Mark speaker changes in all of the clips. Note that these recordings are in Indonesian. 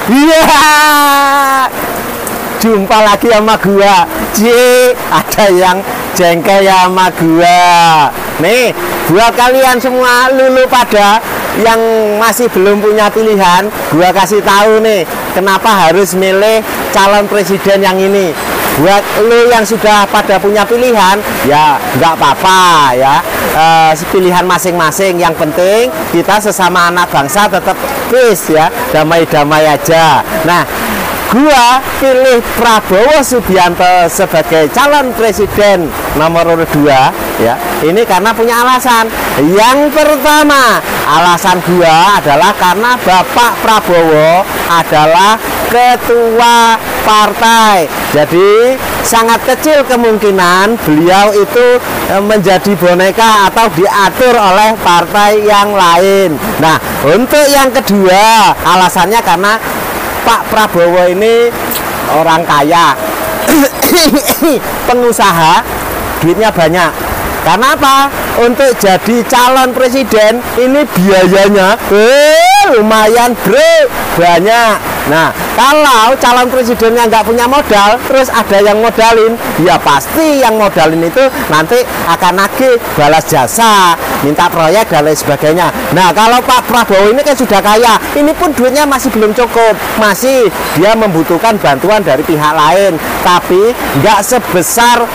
Speaker 1: Iya, jumpa lagi sama gua. Ada yang jengkel ya sama gua. Nih, buat kalian semua lulu pada yang masih belum punya pilihan, gua kasih tahu nih kenapa harus milih calon presiden yang ini. Buat lu yang sudah pada punya pilihan, ya nggak apa-apa ya, pilihan masing-masing. Yang penting kita sesama anak bangsa tetap peace ya, damai-damai aja. Nah, gua pilih Prabowo Subianto sebagai calon presiden nomor 2 ya. Ini karena punya alasan. Yang pertama, alasan gua adalah karena Bapak Prabowo adalah ketua partai. Jadi sangat kecil kemungkinan beliau itu menjadi boneka atau diatur oleh partai yang lain. Nah, untuk yang kedua, alasannya karena Pak Prabowo ini orang kaya, pengusaha, duitnya banyak. Karena apa? Untuk jadi calon presiden ini biayanya lumayan bro, banyak. Nah, kalau calon presidennya nggak punya modal, terus ada yang modalin, ya pasti yang modalin itu nanti akan nagih balas jasa, minta proyek dan lain sebagainya. Nah, kalau Pak Prabowo ini kan sudah kaya, ini pun duitnya masih belum cukup, masih dia membutuhkan bantuan dari pihak lain, tapi nggak sebesar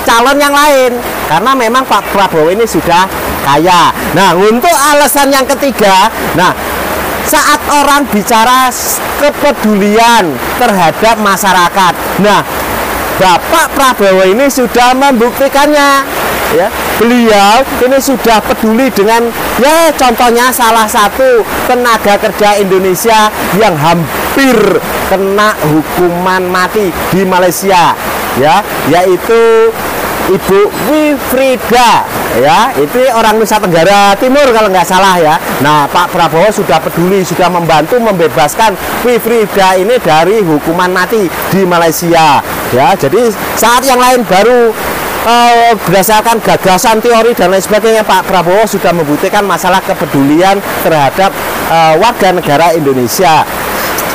Speaker 1: calon yang lain, karena memang Pak Prabowo ini sudah kaya. Nah, untuk alasan yang ketiga, nah, saat orang bicara kepedulian terhadap masyarakat, nah, Bapak Prabowo ini sudah membuktikannya ya. Beliau ini sudah peduli dengan, ya contohnya salah satu tenaga kerja Indonesia yang hampir kena hukuman mati di Malaysia ya, yaitu Ibu Wifrida ya, itu orang Nusa Tenggara Timur kalau nggak salah ya. Nah, Pak Prabowo sudah peduli, sudah membantu membebaskan Wifrida ini dari hukuman mati di Malaysia ya. Jadi saat yang lain baru berdasarkan gagasan, teori dan lain sebagainya, Pak Prabowo sudah membuktikan masalah kepedulian terhadap warga negara Indonesia.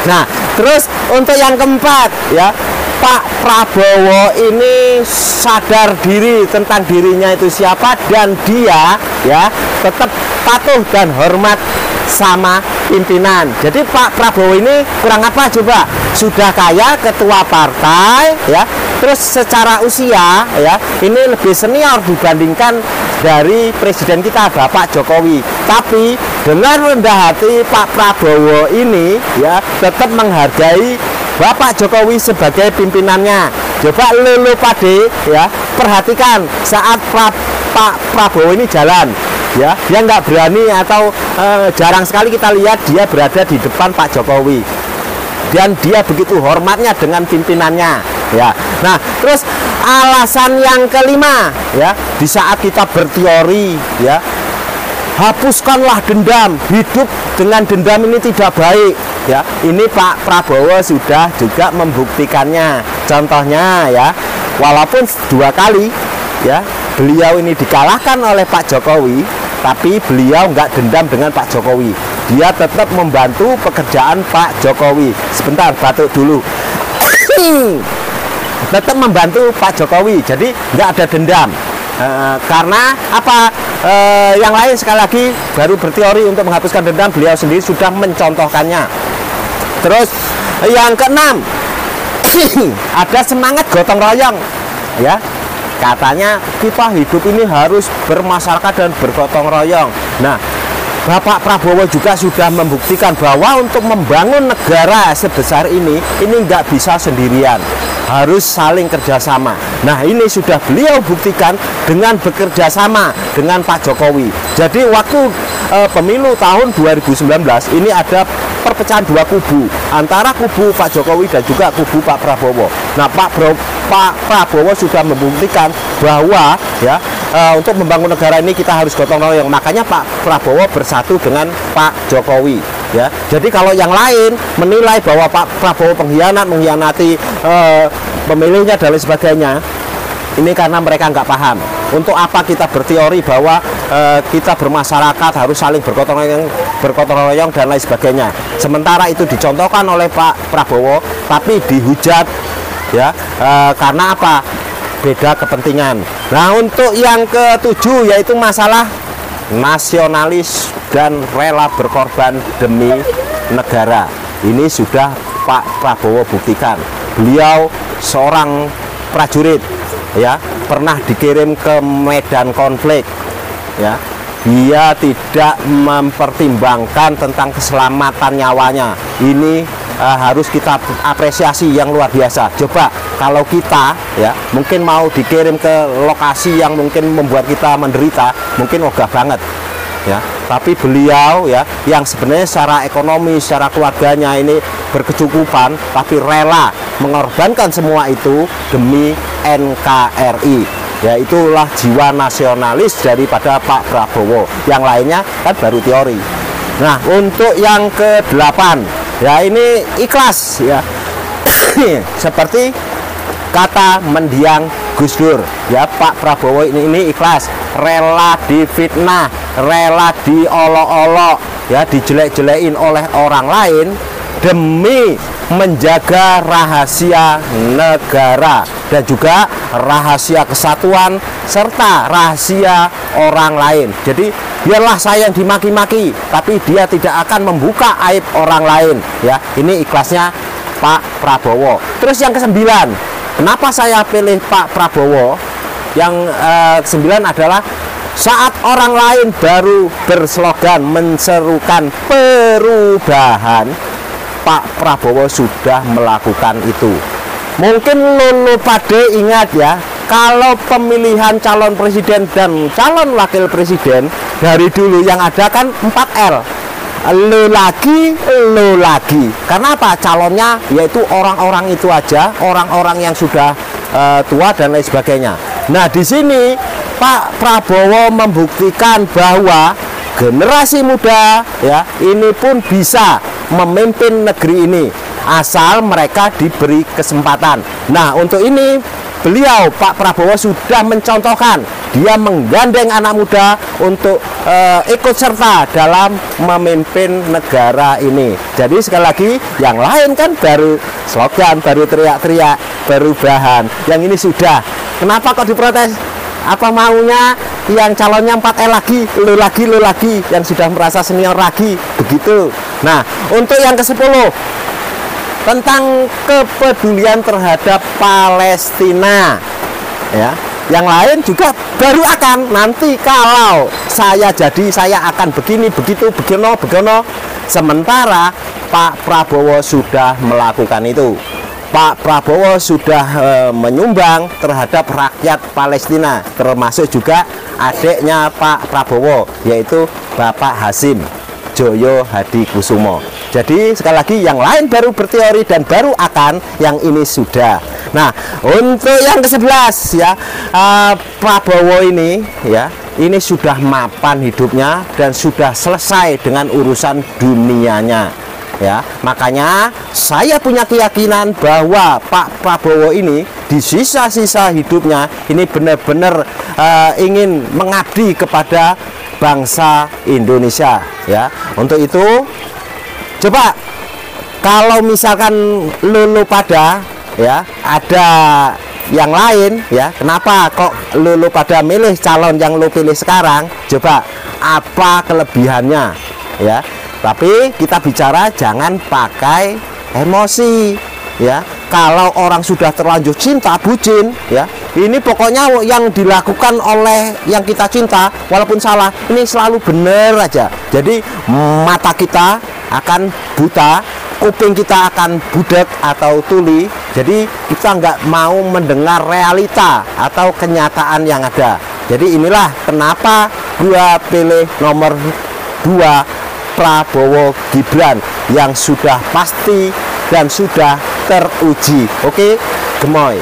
Speaker 1: Nah, terus untuk yang keempat ya, Pak Prabowo ini sadar diri tentang dirinya itu siapa, dan dia ya tetap patuh dan hormat sama pimpinan. Jadi Pak Prabowo ini kurang apa coba? Sudah kaya, ketua partai ya, terus secara usia ya ini lebih senior dibandingkan dari presiden kita Bapak Jokowi. Tapi dengan rendah hati Pak Prabowo ini ya tetap menghargai Bapak Jokowi sebagai pimpinannya. Coba lulu pade ya, perhatikan saat Pak Prabowo ini jalan ya, dia nggak berani atau jarang sekali kita lihat dia berada di depan Pak Jokowi, dan dia begitu hormatnya dengan pimpinannya ya. Nah, terus alasan yang kelima ya, di saat kita berteori ya, hapuskanlah dendam, hidup dengan dendam ini tidak baik ya. Ini Pak Prabowo sudah juga membuktikannya. Contohnya ya, walaupun 2 kali ya beliau ini dikalahkan oleh Pak Jokowi, tapi beliau nggak dendam dengan Pak Jokowi. Dia tetap membantu pekerjaan Pak Jokowi. Sebentar, batuk dulu. Tetap membantu Pak Jokowi, jadi nggak ada dendam. Karena apa? Yang lain sekali lagi baru berteori untuk menghapuskan dendam, beliau sendiri sudah mencontohkannya. Terus yang keenam, ada semangat gotong royong ya. Katanya kita hidup ini harus bermasyarakat dan bergotong royong. Nah, Bapak Prabowo juga sudah membuktikan bahwa untuk membangun negara sebesar ini nggak bisa sendirian, harus saling kerjasama. Nah, ini sudah beliau buktikan dengan bekerja sama dengan Pak Jokowi. Jadi waktu pemilu tahun 2019 ini ada perpecahan 2 kubu, antara kubu Pak Jokowi dan juga kubu Pak Prabowo. Nah, Pak Prabowo sudah membuktikan bahwa ya untuk membangun negara ini kita harus gotong royong. Makanya Pak Prabowo bersatu dengan Pak Jokowi ya. Jadi kalau yang lain menilai bahwa Pak Prabowo mengkhianati pemilihnya dan lain sebagainya, ini karena mereka nggak paham. Untuk apa kita berteori bahwa kita bermasyarakat harus saling bergotong royong dan lain sebagainya. Sementara itu dicontohkan oleh Pak Prabowo, tapi dihujat ya, karena apa? Beda kepentingan. Nah, untuk yang ketujuh yaitu masalah nasionalis dan rela berkorban demi negara. Ini sudah Pak Prabowo buktikan. Beliau seorang prajurit ya, pernah dikirim ke medan konflik ya. Dia tidak mempertimbangkan tentang keselamatan nyawanya. Ini harus kita apresiasi yang luar biasa. Coba kalau kita ya mungkin mau dikirim ke lokasi yang mungkin membuat kita menderita, mungkin ogah banget ya. Tapi beliau ya yang sebenarnya secara ekonomi, secara keluarganya ini berkecukupan, tapi rela mengorbankan semua itu demi NKRI. Ya, itulah jiwa nasionalis daripada Pak Prabowo. Yang lainnya kan baru teori. Nah, untuk yang ke-8 ya ini ikhlas ya. Seperti kata mendiang Gus Dur ya, Pak Prabowo ini ikhlas, rela difitnah, rela diolok-olok ya, dijelek-jelekin oleh orang lain demi menjaga rahasia negara dan juga rahasia kesatuan serta rahasia orang lain. Jadi biarlah saya yang dimaki-maki, tapi dia tidak akan membuka aib orang lain ya. Ini ikhlasnya Pak Prabowo. Terus yang ke-9, kenapa saya pilih Pak Prabowo? Yang ke-9 adalah saat orang lain baru berslogan menserukan perubahan, Pak Prabowo sudah melakukan itu. Mungkin lulu pada ingat ya, kalau pemilihan calon presiden dan calon wakil presiden dari dulu yang ada kan 4L. Lo lagi. Karena apa? Calonnya yaitu orang-orang itu aja, orang-orang yang sudah tua dan lain sebagainya. Nah, di sini Pak Prabowo membuktikan bahwa generasi muda ya ini pun bisa memimpin negeri ini asal mereka diberi kesempatan. Nah, untuk ini beliau Pak Prabowo sudah mencontohkan, dia menggandeng anak muda untuk ikut serta dalam memimpin negara ini. Jadi sekali lagi, yang lain kan baru slogan, baru teriak-teriak perubahan. Yang ini sudah. Kenapa kok diprotes? Apa maunya yang calonnya 4L lagi, lo lagi, yang sudah merasa senior lagi, begitu. Nah, untuk yang ke-10 tentang kepedulian terhadap Palestina ya, yang lain juga baru akan nanti kalau saya jadi saya akan begini, begitu, begono. Sementara Pak Prabowo sudah melakukan itu. Pak Prabowo sudah menyumbang terhadap rakyat Palestina, termasuk juga adiknya Pak Prabowo, yaitu Bapak Hasyim Joyo Hadikusumo. Jadi sekali lagi, yang lain baru berteori dan baru akan, yang ini sudah. Nah, untuk yang ke-11 ya, Prabowo ini ya, ini sudah mapan hidupnya dan sudah selesai dengan urusan dunianya. Ya, makanya saya punya keyakinan bahwa Pak Prabowo ini di sisa-sisa hidupnya ini benar-benar ingin mengabdi kepada bangsa Indonesia ya. Untuk itu coba kalau misalkan lulu pada ya ada yang lain ya, kenapa kok lulu pada milih calon yang lu pilih sekarang? Coba apa kelebihannya ya? Tapi kita bicara jangan pakai emosi ya. Kalau orang sudah terlanjur cinta, bucin ya, ini pokoknya yang dilakukan oleh yang kita cinta walaupun salah, ini selalu benar aja. Jadi mata kita akan buta, kuping kita akan budek atau tuli. Jadi kita nggak mau mendengar realita atau kenyataan yang ada. Jadi inilah kenapa gua pilih nomor 2 Prabowo Gibran yang sudah pasti dan sudah teruji. Oke, gemoy.